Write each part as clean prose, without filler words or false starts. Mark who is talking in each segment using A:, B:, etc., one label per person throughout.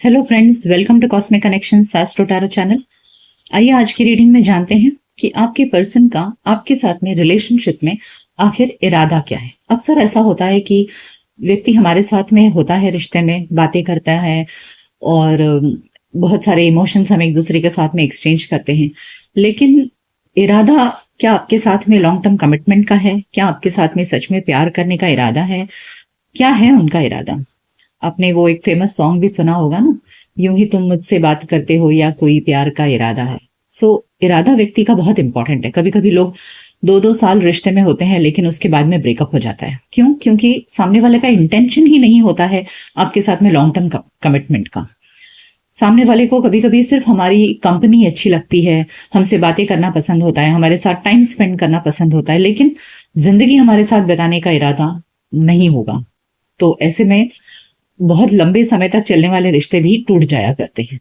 A: Hello friends, welcome to cosmic connection astro tarot channel. आइए आज की रीडिंग में जानते हैं कि आपके पर्सन का आपके साथ में रिलेशनशिप में आखिर इरादा क्या है। अक्सर ऐसा होता है कि व्यक्ति हमारे साथ में होता है, रिश्ते में बातें करता है और बहुत सारे इमोशंस हम एक दूसरे के साथ में एक्सचेंज करते हैं, लेकिन इरादा क्या आपके साथ में लॉन्ग टर्म कमिटमेंट का है? क्या आपके साथ में सच में प्यार करने का इरादा है? क्या है उनका इरादा? आपने वो एक फेमस सॉन्ग भी सुना होगा ना, यूं ही तुम मुझसे बात करते हो या कोई प्यार का इरादा है। इरादा व्यक्ति का बहुत इंपॉर्टेंट है। कभी कभी लोग 2-2 साल रिश्ते में होते हैं लेकिन उसके बाद में ब्रेकअप हो जाता है। क्यों? क्योंकि सामने वाले का इंटेंशन ही नहीं होता है आपके साथ में लॉन्ग टर्म कमिटमेंट का। सामने वाले को कभी कभी सिर्फ हमारी कंपनी अच्छी लगती है, हमसे बातें करना पसंद होता है, हमारे साथ टाइम स्पेंड करना पसंद होता है, लेकिन जिंदगी हमारे साथ बिताने का इरादा नहीं होगा। तो ऐसे में बहुत लंबे समय तक चलने वाले रिश्ते भी टूट जाया करते हैं।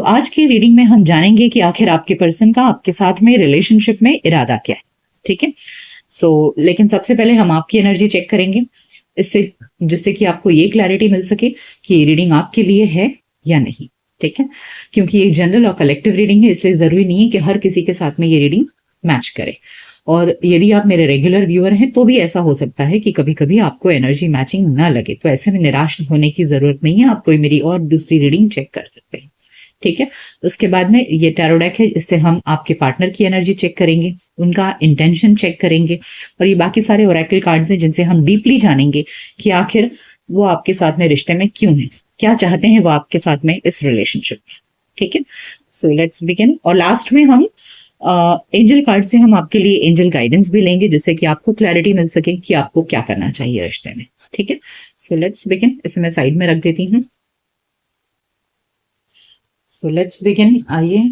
A: आज की रीडिंग में हम जानेंगे कि आखिर आपके पर्सन का आपके साथ में रिलेशनशिप में इरादा क्या है। ठीक है। लेकिन सबसे पहले हम आपकी एनर्जी चेक करेंगे, इससे जिससे कि आपको ये क्लैरिटी मिल सके कि ये रीडिंग आपके लिए है या नहीं। ठीक है। क्योंकि ये जनरल और कलेक्टिव रीडिंग है, इसलिए जरूरी नहीं है कि हर किसी के साथ में ये रीडिंग मैच करे। और यदि आप मेरे रेगुलर व्यूअर हैं तो भी ऐसा हो सकता है कि कभी कभी आपको एनर्जी मैचिंग ना लगे, तो ऐसे में निराश होने की जरूरत नहीं है। आप कोई मेरी और दूसरी रीडिंग चेक कर सकते हैं। ठीक है। उसके बाद में ये टैरो डेक है, इससे हम आपके पार्टनर की एनर्जी चेक करेंगे, उनका इंटेंशन चेक करेंगे, और ये बाकी सारे ओरेकल कार्ड्स हैं जिनसे हम डीपली जानेंगे कि आखिर वो आपके साथ में रिश्ते में क्यों है, क्या चाहते हैं वो आपके साथ में इस रिलेशनशिप में। ठीक है। Let's begin. और लास्ट में हम एंजल कार्ड से हम आपके लिए एंजल गाइडेंस भी लेंगे, जिससे कि आपको क्लैरिटी मिल सके कि आपको क्या करना चाहिए रिश्ते में। ठीक है। Let's begin. इसे मैं साइड में रख देती हूँ। Let's begin. आइए,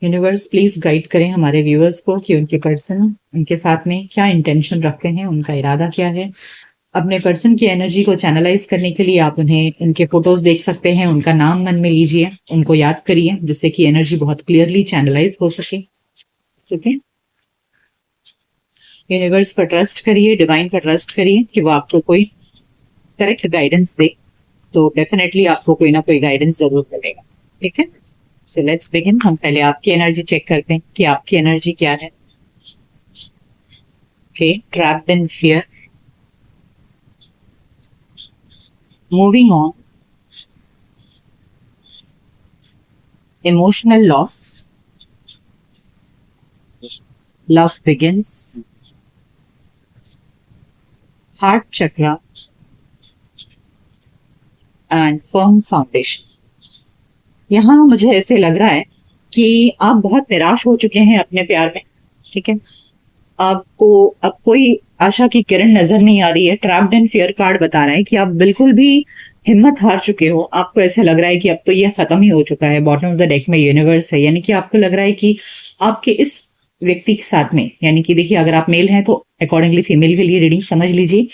A: यूनिवर्स प्लीज गाइड करें हमारे व्यूअर्स को कि उनके पर्सन उनके साथ में क्या इंटेंशन रखते हैं, उनका इरादा क्या है। अपने पर्सन की एनर्जी को चैनलाइज करने के लिए आप उन्हें उनके फोटोज देख सकते हैं, उनका नाम मन में लीजिए, उनको याद करिए, जिससे कि एनर्जी बहुत क्लियरली चैनलाइज हो सके। ठीक है। यूनिवर्स पर ट्रस्ट करिए, डिवाइन पर ट्रस्ट करिए कि वो आपको कोई करेक्ट गाइडेंस दे। तो डेफिनेटली आपको कोई ना कोई गाइडेंस जरूर मिलेगा। ठीक है। Let's begin. हम पहले आपकी एनर्जी चेक करते हैं कि आपकी एनर्जी क्या है। Okay, trapped in fear, moving on, emotional loss, love begins, heart chakra and firm foundation। यहाँ मुझे ऐसे लग रहा है कि आप बहुत निराश हो चुके हैं अपने प्यार में। ठीक है। आपको अब कोई आशा की किरण नजर नहीं आ रही है। ट्रैप्ड इन फियर कार्ड बता रहा है कि आप बिल्कुल भी हिम्मत हार चुके हो। आपको ऐसे लग रहा है कि अब तो ये खत्म ही हो चुका है। बॉटम ऑफ द डेक में यूनिवर्स है, यानी कि आपको लग रहा है कि आपके इस व्यक्ति के साथ में, यानी कि देखिए, अगर आप मेल हैं तो अकॉर्डिंगली फीमेल के लिए रीडिंग समझ लीजिए,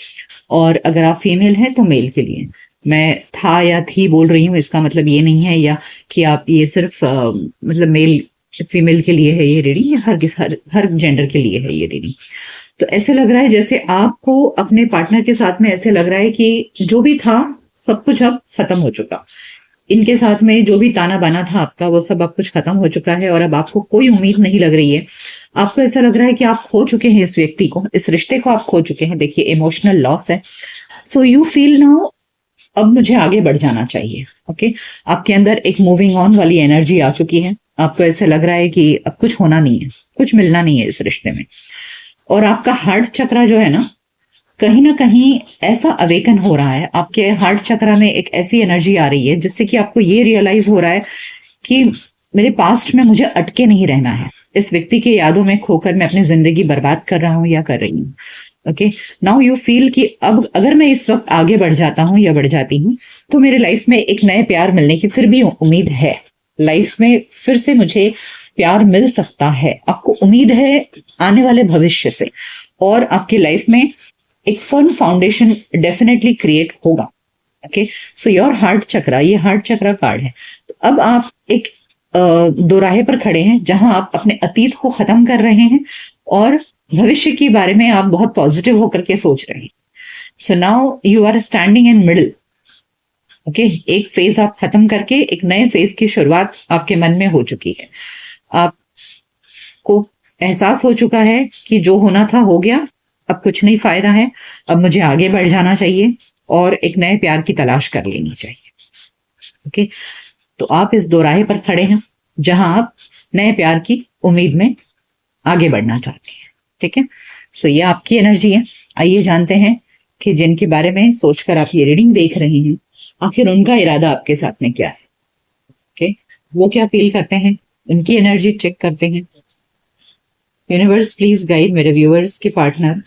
A: और अगर आप फीमेल हैं तो मेल के लिए। मैं था या थी बोल रही हूँ, इसका मतलब ये नहीं है या कि आप ये सिर्फ मतलब मेल फीमेल के लिए है ये रीडिंग, या हर जेंडर के लिए है ये रीडिंग। तो ऐसे लग रहा है जैसे आपको अपने पार्टनर के साथ में ऐसे लग रहा है कि जो भी था सब कुछ अब खत्म हो चुका। इनके साथ में जो भी ताना बाना था आपका, वो सब अब कुछ खत्म हो चुका है और अब आपको कोई उम्मीद नहीं लग रही है। आपको ऐसा लग रहा है कि आप खो चुके हैं इस व्यक्ति को, इस रिश्ते को आप खो चुके हैं। देखिए, इमोशनल लॉस है। यू फील नाउ अब मुझे आगे बढ़ जाना चाहिए। ओके। आपके अंदर एक मूविंग ऑन वाली एनर्जी आ चुकी है। आपको ऐसा लग रहा है कि अब कुछ होना नहीं है, कुछ मिलना नहीं है इस रिश्ते में। और आपका हार्ट चक्रा जो है ना कहीं ऐसा अवेकन हो रहा है। आपके हार्ट चक्रा में एक ऐसी एनर्जी आ रही है जिससे कि आपको ये रियलाइज हो रहा है कि मेरे पास्ट में मुझे अटके नहीं रहना है। इस व्यक्ति के यादों में खोकर मैं अपनी जिंदगी बर्बाद कर रहा हूँ या कर रही हूँ। ओके। नाउ यू फील कि अब अगर मैं इस वक्त आगे बढ़ जाता हूँ या बढ़ जाती हूँ तो मेरे लाइफ में एक नए प्यार मिलने की फिर भी उम्मीद है। लाइफ में फिर से मुझे प्यार मिल सकता है। आपको उम्मीद है आने वाले भविष्य से, और आपकी लाइफ में एक फर्म फाउंडेशन डेफिनेटली क्रिएट होगा। ओके। योर हार्ट चक्रा, ये हार्ट चक्रा कार्ड है। तो अब आप एक दोराहे पर खड़े हैं जहां आप अपने अतीत को खत्म कर रहे हैं और भविष्य के बारे में आप बहुत पॉजिटिव होकर के सोच रहे हैं। Now you are standing in middle. Okay, एक फेज आप खत्म करके एक नए फेज की शुरुआत आपके मन में हो चुकी है। आपको एहसास हो चुका है कि जो होना था हो गया, अब कुछ नहीं फायदा है, अब मुझे आगे बढ़ जाना चाहिए और एक नए प्यार की तलाश कर लेनी चाहिए। ओके, तो आप इस दोराहे पर खड़े हैं जहां आप नए प्यार की उम्मीद में आगे बढ़ना चाहते हैं। ठीक है, सो ये आपकी एनर्जी है। आइए जानते हैं कि जिनके बारे में सोचकर आप ये रीडिंग देख रहे हैं, आखिर उनका इरादा आपके साथ में क्या है। ओके, वो क्या फील करते हैं, उनकी एनर्जी चेक करते हैं। यूनिवर्स प्लीज गाइड मेरे व्यूअर्स के पार्टनर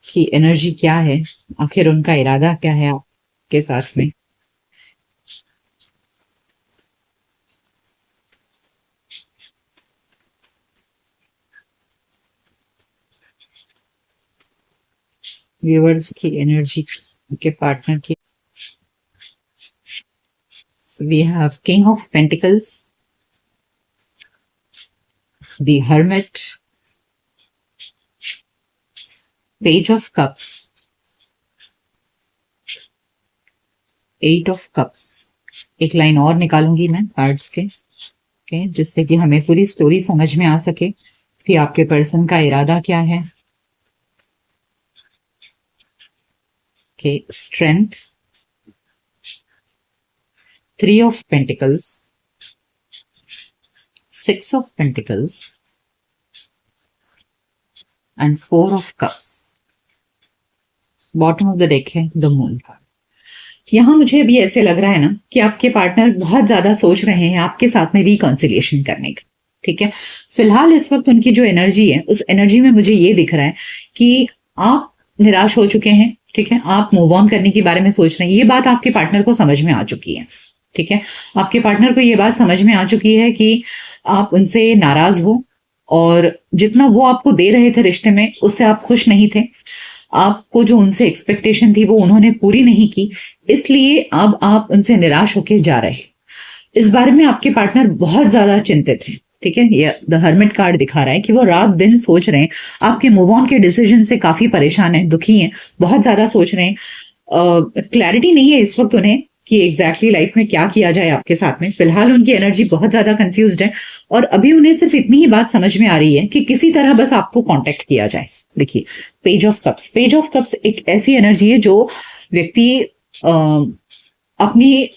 A: की एनर्जी क्या है, आखिर उनका इरादा क्या है आपके साथ में। व्यूअर्स की एनर्जी के पार्टनर की। So we have King of Pentacles, the Hermit, Page of Cups, Eight of Cups। एक लाइन और निकालूंगी मैं कार्ड्स के, okay, जिससे कि हमें पूरी स्टोरी समझ में आ सके कि आपके पर्सन का इरादा क्या है। Okay, Strength, Three of Pentacles, Six of Pentacles and Four of Cups। Bottom of the deck है द मून का। यहां मुझे अभी ऐसे लग रहा है ना कि आपके पार्टनर बहुत ज्यादा सोच रहे हैं आपके साथ में रिकॉन्सिलिएशन करने का। ठीक है, फिलहाल इस वक्त उनकी जो एनर्जी है, उस एनर्जी में मुझे ये दिख रहा है कि आप निराश हो चुके हैं। ठीक है, आप मूव ऑन करने के बारे में सोच रहे हैं। ये बात आपके पार्टनर को समझ में आ चुकी है। ठीक है, आपके पार्टनर को ये बात समझ में आ चुकी है कि आप उनसे नाराज हो और जितना वो आपको दे रहे थे रिश्ते में, उससे आप खुश नहीं थे। आपको जो उनसे एक्सपेक्टेशन थी वो उन्होंने पूरी नहीं की, इसलिए अब आप उनसे निराश होके जा रहे हैं। इस बारे में आपके पार्टनर बहुत ज्यादा चिंतित हैं। ठीक है, ये द हर्मिट कार्ड दिखा रहा है कि वो रात दिन सोच रहे हैं, आपके मूव ऑन के डिसीजन से काफी परेशान है, दुखी हैं, बहुत ज्यादा सोच रहे हैं। क्लैरिटी नहीं है इस वक्त उन्हें कि एग्जैक्टली लाइफ में क्या किया जाए आपके साथ में। फिलहाल उनकी एनर्जी बहुत ज्यादा कंफ्यूज्ड है और अभी उन्हें सिर्फ इतनी ही बात समझ में आ रही है कि किसी तरह बस आपको कांटेक्ट किया जाए। देखिए, page of cups, page of cups एक ऐसी एनर्जी है जो व्यक्ति अपनी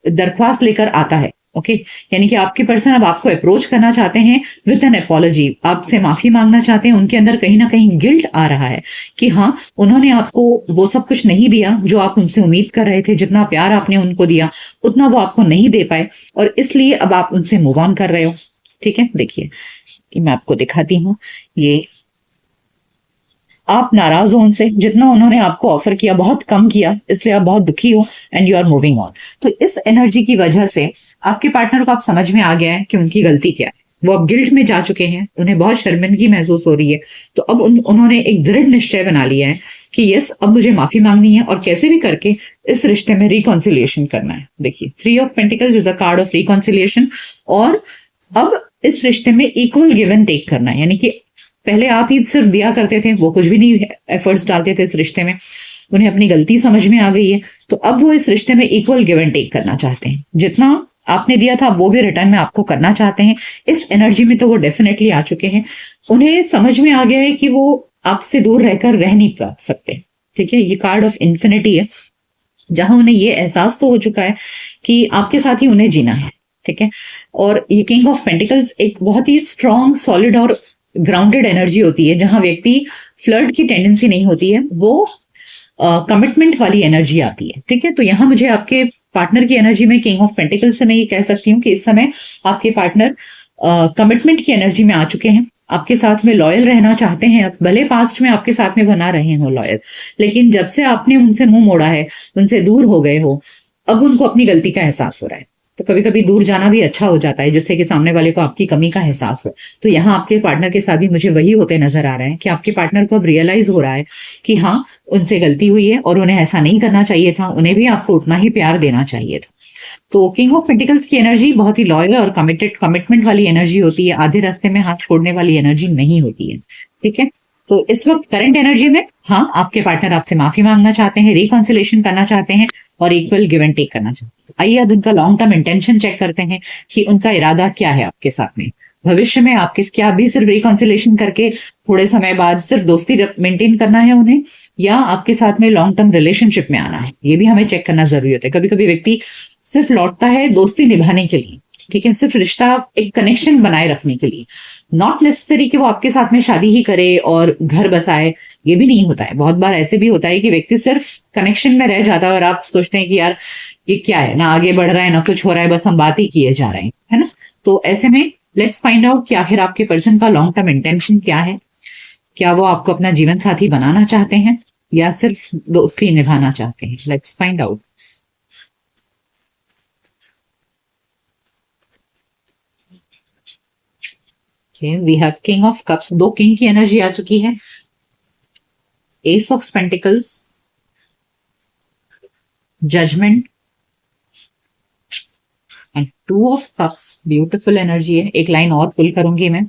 A: दरख्वास्त लेकर आता है। ओके, यानी कि आपके पर्सन अब आपको अप्रोच करना चाहते हैं विद एन अपॉलॉजी, आपसे माफी मांगना चाहते हैं। उनके अंदर कहीं ना कहीं गिल्ट आ रहा है कि हाँ, उन्होंने आपको वो सब कुछ नहीं दिया जो आप उनसे उम्मीद कर रहे थे। जितना प्यार आपने उनको दिया उतना वो आपको नहीं दे पाए और इसलिए अब आप उनसे मूव ऑन कर रहे हो। ठीक है, देखिए मैं आपको दिखाती हूँ। ये आप नाराज हो उनसे, जितना उन्होंने आपको ऑफर किया बहुत कम किया, इसलिए आप बहुत दुखी हो and you are moving on. तो इस एनर्जी की वजह से आपके पार्टनर को आप समझ में आ गया है कि उनकी गलती क्या है। वो अब गिल्ट में जा चुके हैं, उन्हें बहुत शर्मिंदगी महसूस हो रही है। तो अब उन्होंने एक दृढ़ निश्चय बना लिया है कि यस, अब मुझे माफी मांगनी है और कैसे भी करके इस रिश्ते में रिकॉन्सिलिएशन करना है। देखिए, 3 of pentacles is a card of reconciliation और अब इस रिश्ते में इक्वल गिव एंड टेक करना है। यानी कि पहले आप ही सिर्फ दिया करते थे, वो कुछ भी नहीं एफर्ट्स डालते थे इस रिश्ते में, उन्हें अपनी गलती समझ में आ गई है। तो अब वो इस रिश्ते में इक्वल गिव एंड टेक करना चाहते हैं। जितना आपने दिया था वो भी रिटर्न में आपको करना चाहते हैं। इस एनर्जी में तो वो डेफिनेटली आ चुके हैं। उन्हें समझ में आ गया है कि वो आपसे दूर रहकर रह नहीं पा सकते। ठीक है, ये कार्ड ऑफ इन्फिनिटी है, जहां उन्हें ये एहसास तो हो चुका है कि आपके साथ ही उन्हें जीना है। ठीक है, और ये किंग ऑफ पेंटिकल्स एक बहुत ही स्ट्रॉन्ग, सॉलिड और ग्राउंडेड एनर्जी होती है, जहां व्यक्ति फ्लर्ट की टेंडेंसी नहीं होती है, वो कमिटमेंट वाली एनर्जी आती है। ठीक है, तो यहाँ मुझे आपके पार्टनर की एनर्जी में किंग ऑफ पेंटिकल से मैं ये कह सकती हूँ कि इस समय आपके पार्टनर कमिटमेंट की एनर्जी में आ चुके हैं, आपके साथ में लॉयल रहना चाहते हैं। भले पास्ट में आपके साथ में वो ना रहे हो लॉयल, लेकिन जब से आपने उनसे मुंह मोड़ा है, उनसे दूर हो गए हो, अब उनको अपनी गलती का एहसास हो रहा है। तो कभी कभी दूर जाना भी अच्छा हो जाता है, जिससे कि सामने वाले को आपकी कमी का एहसास हो। तो यहाँ आपके पार्टनर के साथ भी मुझे वही होते नजर आ रहा है कि आपके पार्टनर को अब रियलाइज हो रहा है कि हाँ, उनसे गलती हुई है और उन्हें ऐसा नहीं करना चाहिए था, उन्हें भी आपको उतना ही प्यार देना चाहिए था। तो किंग ऑफ पेंटिकल्स की एनर्जी बहुत ही लॉयल और कमिटमेंट वाली एनर्जी होती है, आधे रास्ते में हाथ छोड़ने वाली एनर्जी नहीं होती है। ठीक है, तो इस वक्त करंट एनर्जी में हाँ, आपके पार्टनर आपसे माफी मांगना चाहते हैं, रिकॉन्सिलेशन करना चाहते हैं और इक्वल गिव एंड टेक करना चाहते हैं। आइए अब उनका लॉन्ग टर्म इंटेंशन चेक करते हैं कि उनका इरादा क्या है आपके साथ में। भविष्य में आपके क्या अभी सिर्फ रिकॉन्सिलेशन करके थोड़े समय बाद सिर्फ दोस्ती मेंटेन करना है उन्हें, या आपके साथ में लॉन्ग टर्म रिलेशनशिप में आना है, ये भी हमें चेक करना जरूरी होता है। कभी कभी व्यक्ति सिर्फ लौटता है दोस्ती निभाने के लिए, ठीक है, सिर्फ रिश्ता एक कनेक्शन बनाए रखने के लिए, नॉट नेसेसरी कि वो आपके साथ में शादी ही करे और घर बसाए, ये भी नहीं होता है। बहुत बार ऐसे भी होता है कि व्यक्ति सिर्फ कनेक्शन में रह जाता है और आप सोचते हैं कि यार ये क्या है, ना आगे बढ़ रहा है ना कुछ हो रहा है, बस हम बात ही किए जा रहे हैं, है ना। तो ऐसे में लेट्स फाइंड आउट कि आखिर आपके पर्सन का लॉन्ग टर्म इंटेंशन क्या है। क्या वो आपको अपना जीवन साथी बनाना चाहते हैं या सिर्फ दोस्ती निभाना चाहते हैं? Let's find out. We have king of cups, दो किंग की एनर्जी आ चुकी है, ace of pentacles, judgement and two of cups. Beautiful energy है। एक लाइन और पुल करूंगी मैं।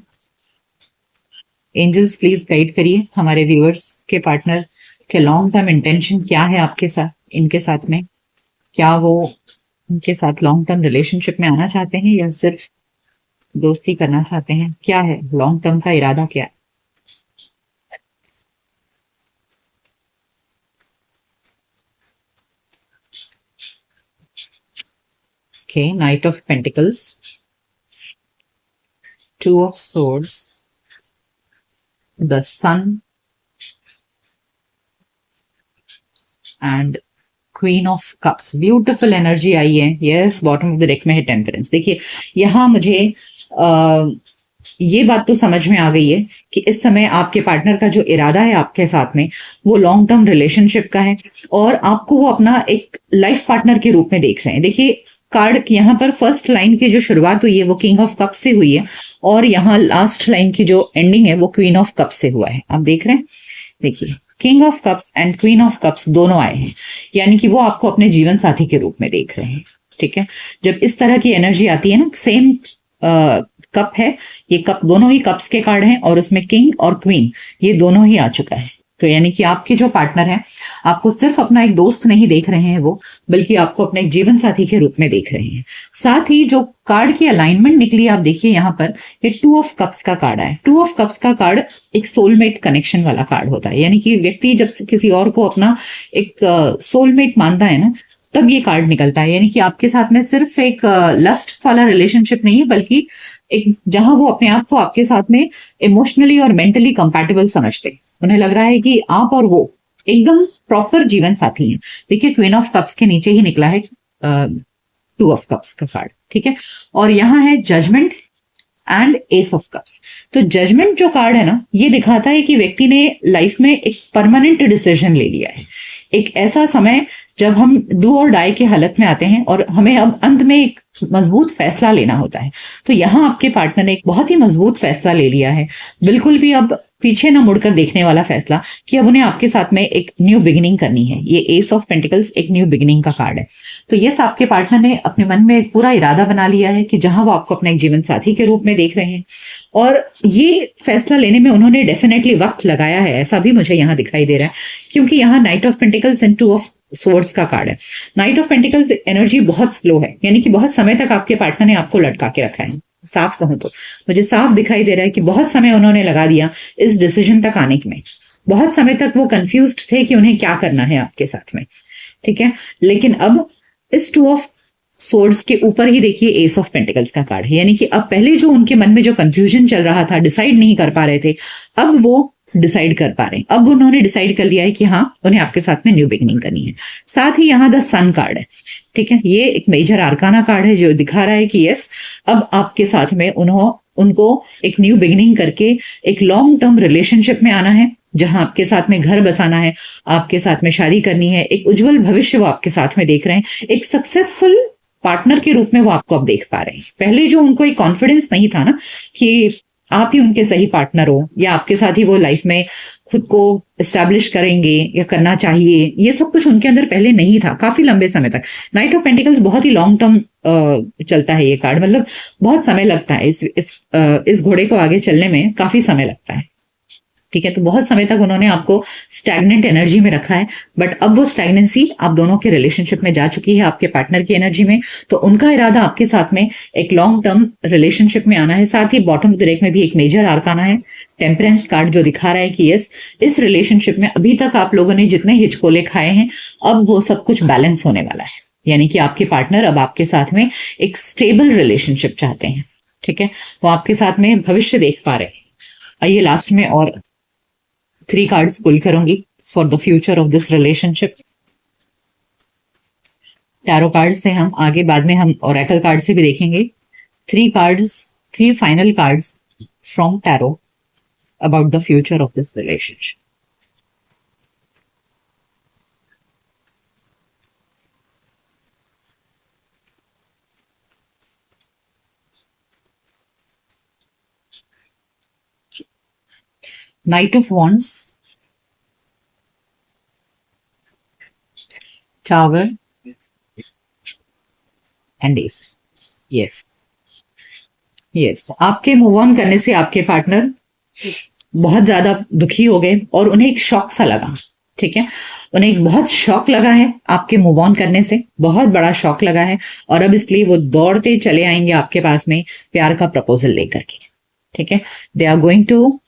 A: एंजल्स प्लीज गाइड करिए हमारे व्यूअर्स के पार्टनर के लॉन्ग टर्म इंटेंशन क्या है आपके साथ, इनके साथ में। क्या वो उनके साथ लॉन्ग टर्म रिलेशनशिप में आना चाहते हैं या सिर्फ दोस्ती करना चाहते हैं? क्या है लॉन्ग टर्म का इरादा, क्या है? Okay, knight of pentacles, two of swords, the sun and queen of cups. Beautiful energy आई है। Yes, bottom of the deck में है टेम्परेंस। देखिए यहां मुझे ये बात तो समझ में आ गई है कि इस समय आपके पार्टनर का जो इरादा है आपके साथ में वो लॉन्ग टर्म रिलेशनशिप का है और आपको वो अपना एक लाइफ पार्टनर के रूप में देख रहे हैं। देखिए कार्ड यहाँ पर फर्स्ट लाइन की जो शुरुआत हुई है वो किंग ऑफ कप से हुई है और यहाँ लास्ट लाइन की जो एंडिंग है वो क्वीन ऑफ कप से हुआ है। आप देख रहे हैं, देखिए king of cups and queen of cups दोनों आए हैं, यानी कि वो आपको अपने जीवन साथी के रूप में देख रहे हैं। ठीक है, जब इस तरह की एनर्जी आती है ना, सेम कप है, ये कप दोनों ही कप्स के कार्ड हैं और उसमें किंग और क्वीन ये दोनों ही आ चुका है। तो यानी कि आपके जो पार्टनर हैं आपको सिर्फ अपना एक दोस्त नहीं देख रहे हैं वो, बल्कि आपको अपने एक जीवन साथी के रूप में देख रहे हैं। साथ ही जो कार्ड की अलाइनमेंट निकली आप देखिए यहाँ पर, ये टू ऑफ कप्स का कार्ड है। टू ऑफ कप्स का कार्ड एक सोलमेट कनेक्शन वाला कार्ड होता है, यानी कि व्यक्ति जब किसी और को अपना एक सोलमेट मानता है ना, तब ये कार्ड निकलता है। यानी कि आपके साथ में सिर्फ एक लस्ट वाला रिलेशनशिप नहीं है, बल्कि एक जहां वो अपने आप को आपके साथ में इमोशनली और मेंटली कंपैटिबल समझते हैं। उन्हें लग रहा है कि आप और वो एकदम प्रॉपर जीवन साथी हैं। देखिए क्वीन ऑफ कप्स के नीचे ही निकला है टू ऑफ कप्स का कार्ड। ठीक है, और यहाँ है judgement and ace of cups. तो जजमेंट जो कार्ड है ना, ये दिखाता है कि व्यक्ति ने लाइफ में एक परमानेंट डिसीजन ले लिया है। एक ऐसा समय जब हम डू और डाई के हालत में आते हैं और हमें अब अंत में एक मजबूत फैसला लेना होता है। तो यहाँ आपके पार्टनर ने एक बहुत ही मजबूत फैसला ले लिया है, बिल्कुल भी अब पीछे ना मुड़कर देखने वाला फैसला, कि अब उन्हें आपके साथ में एक न्यू बिगिनिंग करनी है। ये एस ऑफ पेंटिकल्स एक न्यू बिगिनिंग का कार्ड है। तो यस, आपके पार्टनर ने अपने मन में एक पूरा इरादा बना लिया है कि जहां वो आपको अपना एक जीवन साथी के रूप में देख रहे हैं, और ये फैसला लेने में उन्होंने डेफिनेटली वक्त लगाया है, ऐसा भी मुझे यहाँ दिखाई दे रहा है, क्योंकि यहाँ night of pentacles and two of swords का कार्ड है। नाइट ऑफ पेंटिकल्स एनर्जी बहुत स्लो है, यानी कि बहुत समय तक आपके पार्टनर ने आपको लटका के रखा है। साफ कहूं तो मुझे साफ दिखाई दे रहा है कि बहुत समय उन्होंने लगा दिया इस डिसीजन तक आने में। बहुत समय तक वो कंफ्यूज्ड थे कि उन्हें क्या करना है आपके साथ में। ठीक है, लेकिन अब इस टू ऑफ सोर्ड्स के ऊपर ही देखिए एस ऑफ पेंटिकल्स का कार्ड है, यानी कि अब पहले जो उनके मन में जो कंफ्यूजन चल रहा था, डिसाइड नहीं कर पा रहे थे, अब वो डिसाइड कर पा रहे हैं। अब उन्होंने डिसाइड कर लिया है कि हाँ, उन्हें आपके साथ में न्यू बिगिनिंग करनी है। साथ ही यहाँ द सन कार्ड है। ठीक है, ये एक मेजर आर्काना कार्ड है जो दिखा रहा है कि यस, अब आपके साथ में उनको एक न्यू बिगिनिंग करके एक लॉन्ग टर्म रिलेशनशिप में आना है, जहां आपके साथ में घर बसाना है, आपके साथ में शादी करनी है, एक उज्जवल भविष्य वो आपके साथ में देख रहे हैं। एक सक्सेसफुल पार्टनर के रूप में वो आपको अब देख पा रहे हैं। पहले जो उनको एक कॉन्फिडेंस नहीं था ना कि आप ही उनके सही पार्टनर हो, या आपके साथ ही वो लाइफ में खुद को एस्टैब्लिश करेंगे या करना चाहिए, ये सब कुछ उनके अंदर पहले नहीं था काफी लंबे समय तक। नाइट ऑफ पेंटिकल्स बहुत ही लॉन्ग टर्म चलता है ये कार्ड, मतलब बहुत समय लगता है इस घोड़े को आगे चलने में, काफी समय लगता है। ठीक है, तो बहुत समय तक उन्होंने आपको स्टैग्नेंट एनर्जी में रखा है, बट अब वो स्टैग्नेंसी आप दोनों के रिलेशनशिप में जा चुकी है, आपके पार्टनर की एनर्जी में। तो उनका इरादा आपके साथ में एक लॉन्ग टर्म रिलेशनशिप में आना है। साथ ही बॉटम ऑफ द डेक में भी एक मेजर आर्काना है, टेम्परेंस कार्ड, जो दिखा रहा है कि यस, इस रिलेशनशिप में अभी तक आप लोगों ने जितने हिचकोले खाए हैं, अब वो सब कुछ बैलेंस होने वाला है। यानी कि आपके पार्टनर अब आपके साथ में एक स्टेबल रिलेशनशिप चाहते हैं। ठीक है, वो आपके साथ में भविष्य देख पा रहे हैं। आइए लास्ट में और 3 कार्ड्स पुल करूंगी for the future of this relationship. Tarot card से हम आगे बाद में हम ओरेकल कार्ड से भी देखेंगे। 3 cards, 3 final cards from tarot about the future of this relationship. Knight of Wands, Tower and Ace. Yes, yes. आपके मूव ऑन करने से आपके पार्टनर बहुत ज्यादा दुखी हो गए और उन्हें एक शॉक सा लगा। ठीक है, उन्हें एक बहुत शॉक लगा है आपके मूव ऑन करने से, बहुत बड़ा शॉक लगा है, और अब इसलिए वो दौड़ते चले आएंगे आपके पास में प्यार का प्रपोजल लेकर के। ठीक है, they are going to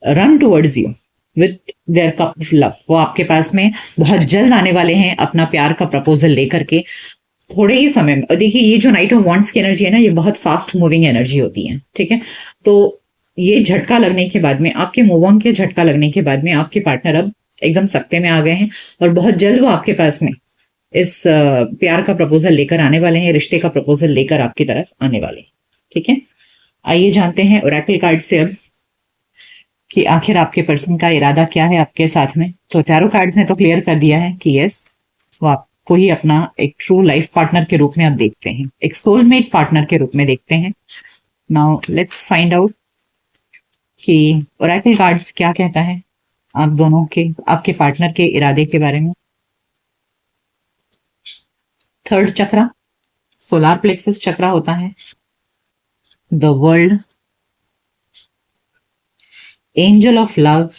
A: run towards you with their cup of love. वो आपके पास में बहुत जल्द आने वाले हैं अपना प्यार का प्रपोजल लेकर के, थोड़े ही समय में। और देखिए, ये जो नाइट ऑफ वॉन्ड्स की एनर्जी है ना, ये बहुत फास्ट मूविंग एनर्जी होती है। ठीक है, तो ये झटका लगने के बाद में, आपके मूव ऑन के झटका लगने के बाद में, आपके पार्टनर अब एकदम सख्ते में आ गए हैं और बहुत जल्द वो आपके पास में इस प्यार का प्रपोजल लेकर आने वाले हैं, रिश्ते का प्रपोजल लेकर आपकी तरफ आने वाले हैं। ठीक है, आइए जानते हैं ओरेकल कार्ड से अब कि आखिर आपके पर्सन का इरादा क्या है आपके साथ में। तो टैरो कार्ड्स ने तो क्लियर कर दिया है कि यस, वो आपको ही अपना एक ट्रू लाइफ पार्टनर के रूप में आप देखते हैं, एक सोलमेट पार्टनर के रूप में देखते हैं। नाउ लेट्स फाइंड आउट कि ओरेकल कार्ड्स क्या कहता है आप दोनों के, आपके पार्टनर के इरादे के बारे में। 3rd चक्रा सोलार प्लेक्सस चक्रा होता है, the world, angel of love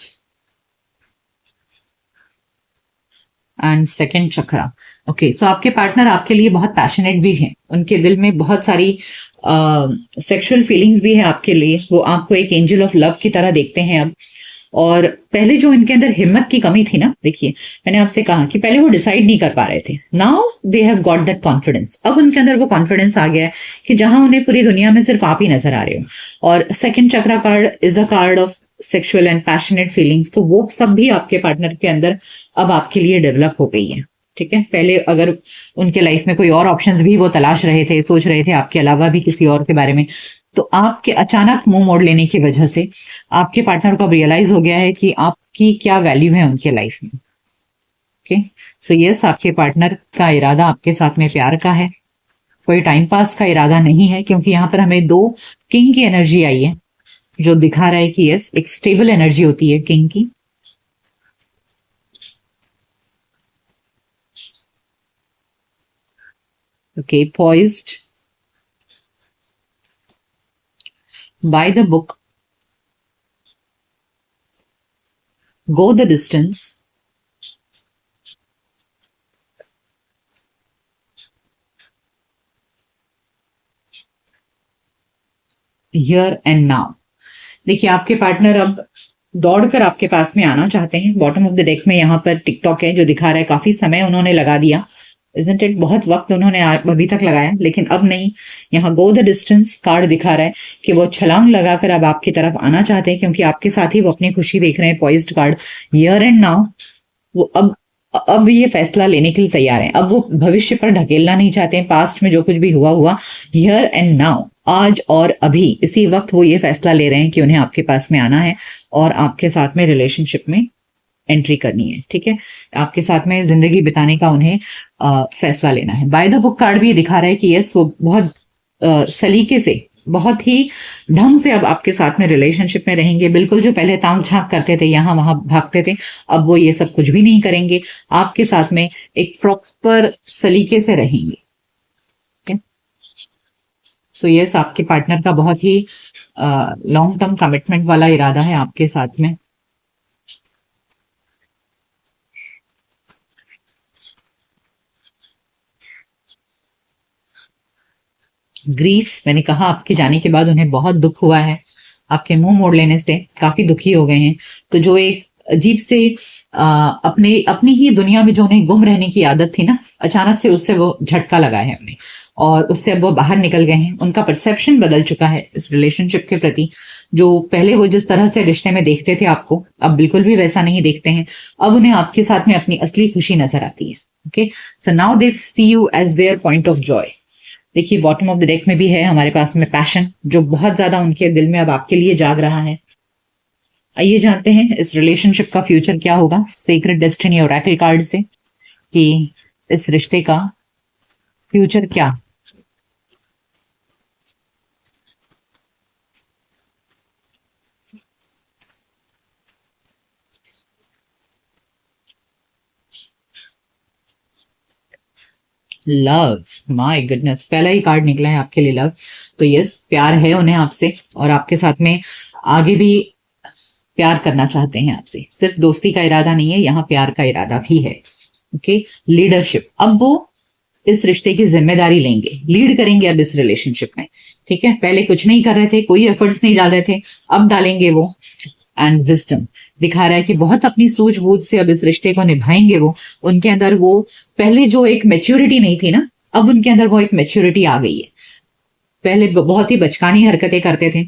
A: and 2nd chakra. Okay, so आपके पार्टनर आपके लिए बहुत पैशनेट भी हैं, उनके दिल में बहुत सारी सेक्सुअल फीलिंग्स भी है आपके लिए। वो आपको एक एंजल ऑफ लव की तरह देखते हैं अब। और पहले जो इनके अंदर हिम्मत की कमी थी ना, देखिए मैंने आपसे कहा कि पहले वो डिसाइड नहीं कर पा रहे थे, now they have got that confidence. अब उनके अंदर वो कॉन्फिडेंस आ गया है कि जहां उन्हें पूरी दुनिया में सिर्फ आप ही नजर आ रहे हो। और 2nd chakra card is a card of sexual and passionate feelings, तो वो सब भी आपके पार्टनर के अंदर अब आपके लिए डेवलप हो गई है। ठीक है, पहले अगर उनके लाइफ में कोई और ऑप्शंस भी वो तलाश रहे थे, सोच रहे थे आपके अलावा भी किसी और के बारे में, तो आपके अचानक मुंह मोड़ लेने की वजह से आपके पार्टनर को अब रियलाइज हो गया है कि आपकी क्या वैल्यू है उनके लाइफ में। ओके, सो यस, आपके पार्टनर का इरादा आपके साथ में प्यार का है, कोई टाइम पास का इरादा नहीं है, क्योंकि यहाँ पर हमें 2 किंग की एनर्जी आई है, जो दिखा रहा है कि यस, एक स्टेबल एनर्जी होती है किंग की। Okay, poised, by the book, go the distance, here and now। देखिए, आपके पार्टनर अब दौड़कर आपके पास में आना चाहते हैं। बॉटम ऑफ द डेक में यहाँ पर टिकटॉक है, जो दिखा रहा है काफी समय उन्होंने लगा दिया, इजंट इट, बहुत वक्त उन्होंने अभी तक लगाया, लेकिन अब नहीं। यहाँ गो द डिस्टेंस कार्ड दिखा रहा है कि वो छलांग लगाकर अब आपकी तरफ आना चाहते हैं, क्योंकि आपके साथ ही वो अपनी खुशी देख रहे हैं। Poised card, here and now, वो अब ये फैसला लेने के लिए तैयार हैं। अब वो भविष्य पर ढकेलना नहीं चाहते हैं, पास्ट में जो कुछ भी हुआ हुआ, हियर एंड नाउ, आज और अभी इसी वक्त वो ये फैसला ले रहे हैं कि उन्हें आपके पास में आना है और आपके साथ में रिलेशनशिप में एंट्री करनी है। ठीक है, आपके साथ में जिंदगी बिताने का उन्हें फैसला लेना है। बाय द बुक कार्ड भी दिखा रहा है कि यस, वो बहुत सलीके से, बहुत ही ढंग से अब आपके साथ में रिलेशनशिप में रहेंगे। बिल्कुल जो पहले तांग झांक करते थे, यहाँ वहां भागते थे, अब वो ये सब कुछ भी नहीं करेंगे, आपके साथ में एक प्रॉपर सलीके से रहेंगे। सो यस, आपके पार्टनर का बहुत ही लॉन्ग टर्म कमिटमेंट वाला इरादा है आपके साथ में। ग्रीफ, मैंने कहा आपके जाने के बाद उन्हें बहुत दुख हुआ है, आपके मुंह मोड़ लेने से काफी दुखी हो गए हैं। तो जो एक अजीब से अपनी ही दुनिया में जो उन्हें गुम रहने की आदत थी ना, अचानक से उससे वो झटका लगा है उन्हें, और उससे अब वो बाहर निकल गए हैं। उनका परसेप्शन बदल चुका है इस रिलेशनशिप के प्रति। जो पहले वो जिस तरह से रिश्ते में देखते थे आपको, अब बिल्कुल भी वैसा नहीं देखते हैं। अब उन्हें आपके साथ में अपनी असली खुशी नजर आती है। Okay, so now they see you as their point of joy. देखिए बॉटम ऑफ द डेक में भी है हमारे पास में पैशन, जो बहुत ज्यादा उनके दिल में अब आपके लिए जाग रहा है। आइए जानते हैं इस रिलेशनशिप का फ्यूचर क्या होगा सीक्रेट डेस्टिनी ओरेकल कार्ड से, कि इस रिश्ते का फ्यूचर क्या। लव, माय गुडनेस, पहला ही कार्ड निकला है आपके लिए लव। तो यस, प्यार है उन्हें आपसे, और आपके साथ में आगे भी प्यार करना चाहते हैं आपसे। सिर्फ दोस्ती का इरादा नहीं है, यहाँ प्यार का इरादा भी है। ओके, लीडरशिप, अब वो इस रिश्ते की जिम्मेदारी लेंगे, लीड करेंगे अब इस रिलेशनशिप में। ठीक है, पहले कुछ नहीं कर रहे थे, कोई एफर्ट्स नहीं डाल रहे थे, अब डालेंगे वो। एंड विजडम दिखा रहा है कि बहुत अपनी सूझबूझ से अब इस रिश्ते को निभाएंगे वो। उनके अंदर वो पहले जो एक मेच्योरिटी नहीं थी ना, अब उनके अंदर वो एक मेच्योरिटी आ गई है। पहले बहुत ही बचकानी हरकतें करते थे,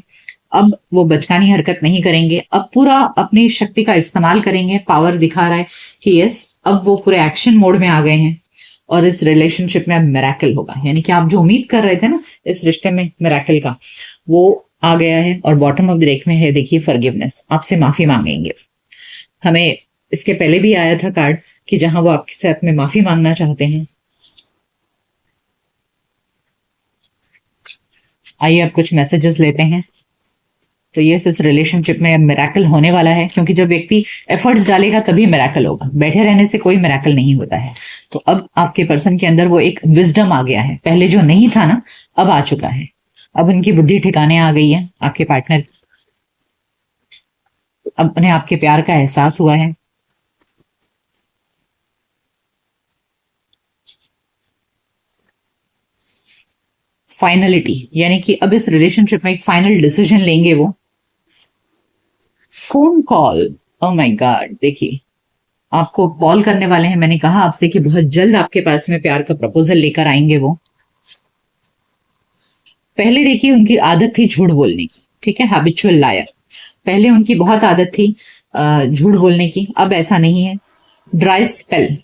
A: अब वो बचकानी हरकत नहीं करेंगे, अब पूरा अपनी शक्ति का इस्तेमाल करेंगे। पावर दिखा रहा है कि यस, अब वो पूरे एक्शन मोड में आ गए हैं, और इस रिलेशनशिप में अब मिरेकल होगा। यानी कि आप जो उम्मीद कर रहे थे ना इस रिश्ते में मिरेकल का, वो आ गया है। और बॉटम ऑफ द डेक में है देखिए फॉरगिवनेस, आपसे माफी मांगेंगे। हमें इसके पहले भी आया था कार्ड कि जहां वो आपके साथ में माफी मांगना चाहते हैं। आइए अब कुछ मैसेजेस लेते हैं। तो ये इस रिलेशनशिप में मिरेकल होने वाला है, क्योंकि जब व्यक्ति एफर्ट्स डालेगा तभी मिरेकल होगा, बैठे रहने से कोई मिरेकल नहीं होता है। तो अब आपके पर्सन के अंदर वो एक विजडम आ गया है, पहले जो नहीं था ना अब आ चुका है। अब उनकी बुद्धि ठिकाने आ गई है, आपके पार्टनर, अब उन्हें आपके प्यार का एहसास हुआ है। फाइनलिटी, यानी कि अब इस रिलेशनशिप में एक फाइनल डिसीजन लेंगे वो। Phone call, oh my God, देखिए आपको कॉल करने वाले हैं। मैंने कहा आपसे कि बहुत जल्द आपके पास में प्यार का प्रपोजल लेकर आएंगे वो। पहले देखिए उनकी आदत थी झूठ बोलने की, ठीक है, हैबिचुअल लायर। पहले उनकी बहुत आदत थी झूठ बोलने की, अब ऐसा नहीं है। ड्राई स्पेल,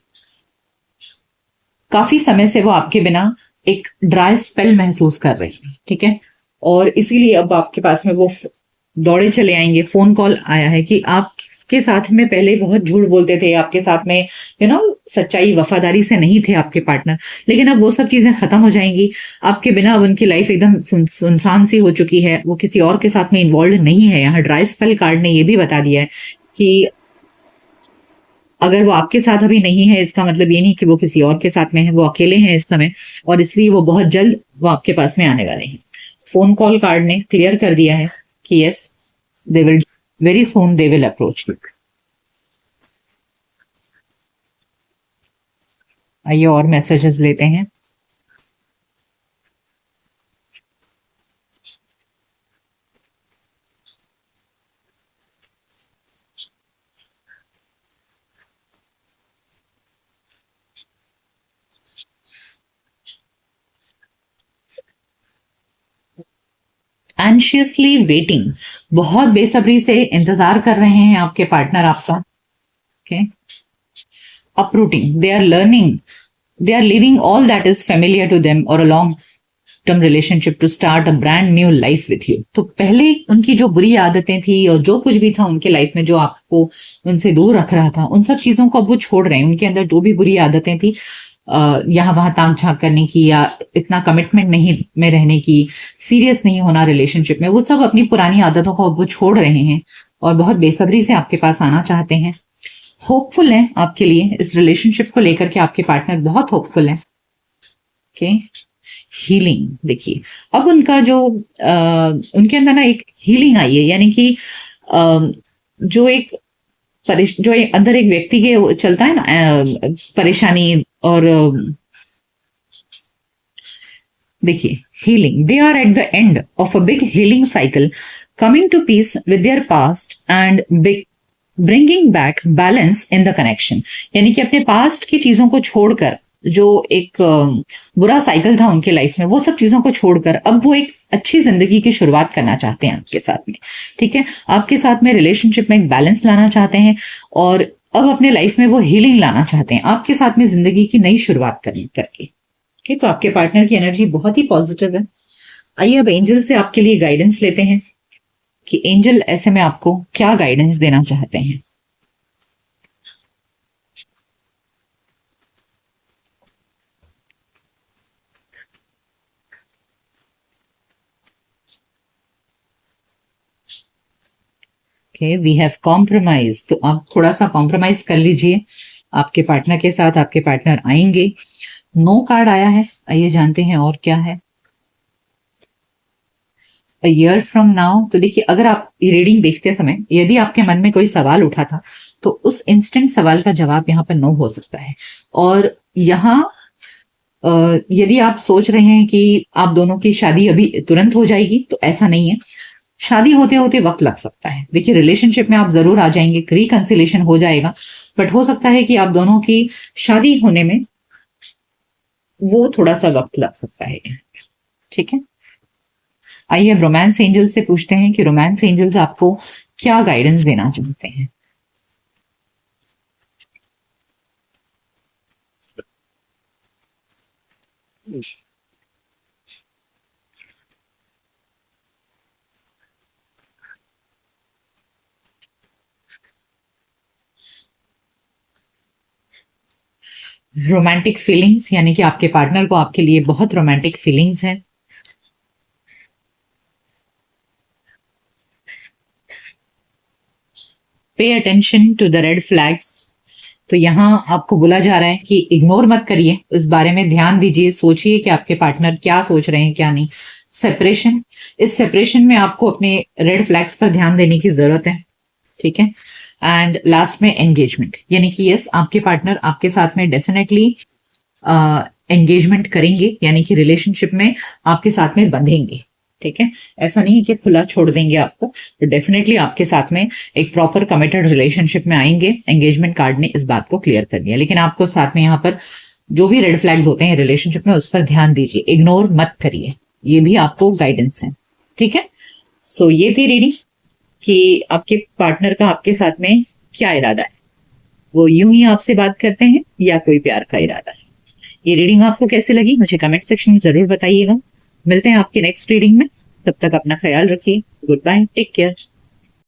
A: काफी समय से वो आपके बिना एक ड्राई स्पेल महसूस कर रहे हैं, ठीक है, और इसीलिए अब आपके पास में वो दौड़े चले आएंगे। फोन कॉल आया है कि आपके साथ में पहले बहुत झूठ बोलते थे, आपके साथ में सच्चाई वफादारी से नहीं थे आपके पार्टनर, लेकिन अब वो सब चीजें खत्म हो जाएंगी आपके बिना। अब उनकी लाइफ एकदम सुनसान सी हो चुकी है, वो किसी और के साथ में इन्वॉल्व नहीं है। यहाँ ड्राई स्पेल कार्ड ने ये भी बता दिया है कि अगर वो आपके साथ अभी नहीं है, इसका मतलब ये नहीं कि वो किसी और के साथ में है, वो अकेले हैं इस समय, और इसलिए वो बहुत जल्द वो आपके पास में आने वाले हैं। फोन कॉल कार्ड ने क्लियर कर दिया है कि yes, they will very soon they will approach you. आइए और मैसेजेस लेते हैं। एंशियसली वेटिंग, बहुत बेसब्री से इंतजार कर रहे हैं आपके पार्टनर आपका। Okay, uprooting, they are learning, they are leaving all that is familiar to them or a long term relationship to start a brand new life with you. तो पहले उनकी जो बुरी आदतें थी और जो कुछ भी था उनके लाइफ में जो आपको उनसे दूर रख रहा था, उन सब चीजों को अब वो छोड़ रहे हैं। उनके अंदर जो भी बुरी आदतें थी, यहाँ वहां ताक झांक करने की, या इतना कमिटमेंट नहीं में रहने की, सीरियस नहीं होना रिलेशनशिप में, वो सब अपनी पुरानी आदतों को अब वो छोड़ रहे हैं और बहुत बेसब्री से आपके पास आना चाहते हैं। होपफुल है आपके लिए, इस रिलेशनशिप को लेकर के आपके पार्टनर बहुत होपफुल है। ओके, हीलिंग, देखिए अब उनका जो उनके अंदर ना एक हीलिंग आई है, यानी कि जो एक जो एक अंदर एक व्यक्ति के चलता है ना परेशानी और देखिए, healing, they are at the end of a big healing cycle, coming to peace with their past and big bringing back balance in the connection. यानी कि अपने पास्ट की चीजों को छोड़कर, जो एक बुरा साइकिल था उनके लाइफ में, वो सब चीजों को छोड़कर अब वो एक अच्छी जिंदगी की शुरुआत करना चाहते हैं आपके साथ में। ठीक है, आपके साथ में रिलेशनशिप में एक बैलेंस लाना चाहते हैं और अब अपने लाइफ में वो हीलिंग लाना चाहते हैं, आपके साथ में जिंदगी की नई शुरुआत करके। ठीक, तो आपके पार्टनर की एनर्जी बहुत ही पॉजिटिव है। आइए अब एंजल से आपके लिए गाइडेंस लेते हैं कि एंजल ऐसे में आपको क्या गाइडेंस देना चाहते हैं। Okay, we have compromise. तो आप थोड़ा सा कॉम्प्रोमाइज कर लीजिए आपके पार्टनर के साथ, आपके पार्टनर आएंगे। नो कार्ड आया है, आइए जानते हैं और क्या है। A year from now. तो देखिए, अगर आप रीडिंग देखते समय यदि आपके मन में कोई सवाल उठा था तो उस इंस्टेंट सवाल का जवाब यहाँ पर नो हो सकता है। और यहाँ यदि आप सोच रहे हैं कि आप दोनों की शादी अभी तुरंत हो जाएगी, तो ऐसा नहीं है। शादी होते होते वक्त लग सकता है। देखिए, रिलेशनशिप में आप जरूर आ जाएंगे, रिकंसिलेशन हो जाएगा, बट हो सकता है कि आप दोनों की शादी होने में वो थोड़ा सा वक्त लग सकता है। ठीक है, आइए अब रोमांस एंजल से पूछते हैं कि रोमांस एंजल्स आपको क्या गाइडेंस देना चाहते हैं। रोमांटिक फीलिंग्स, यानी कि आपके पार्टनर को आपके लिए बहुत रोमांटिक फीलिंग्स हैं। Pay attention to the red flags. तो यहाँ आपको बोला जा रहा है कि इग्नोर मत करिए, उस बारे में ध्यान दीजिए, सोचिए कि आपके पार्टनर क्या सोच रहे हैं क्या नहीं। सेपरेशन, इस सेपरेशन में आपको अपने रेड फ्लैग्स पर ध्यान देने की जरूरत है। ठीक है, एंड लास्ट में एंगेजमेंट, यानी कि यस, आपके पार्टनर आपके साथ में डेफिनेटली एंगेजमेंट करेंगे, यानी कि रिलेशनशिप में आपके साथ में बंधेंगे। ठीक है, ऐसा नहीं है कि खुला छोड़ देंगे आपको, तो डेफिनेटली आपके साथ में एक प्रॉपर कमिटेड रिलेशनशिप में आएंगे। एंगेजमेंट कार्ड ने इस बात को क्लियर कर दिया, लेकिन आपको साथ में यहाँ पर जो भी रेड फ्लैग्स होते हैं रिलेशनशिप में, उस पर ध्यान दीजिए, इग्नोर मत करिए, ये भी आपको गाइडेंस है। ठीक है, सो ये थी रीडिंग कि आपके पार्टनर का आपके साथ में क्या इरादा है। वो यूं ही आपसे बात करते हैं या कोई प्यार का इरादा है। ये रीडिंग आपको कैसे लगी मुझे कमेंट सेक्शन में जरूर बताइएगा। मिलते हैं आपकी नेक्स्ट रीडिंग में, तब तक अपना ख्याल रखिए। Good bye, take care.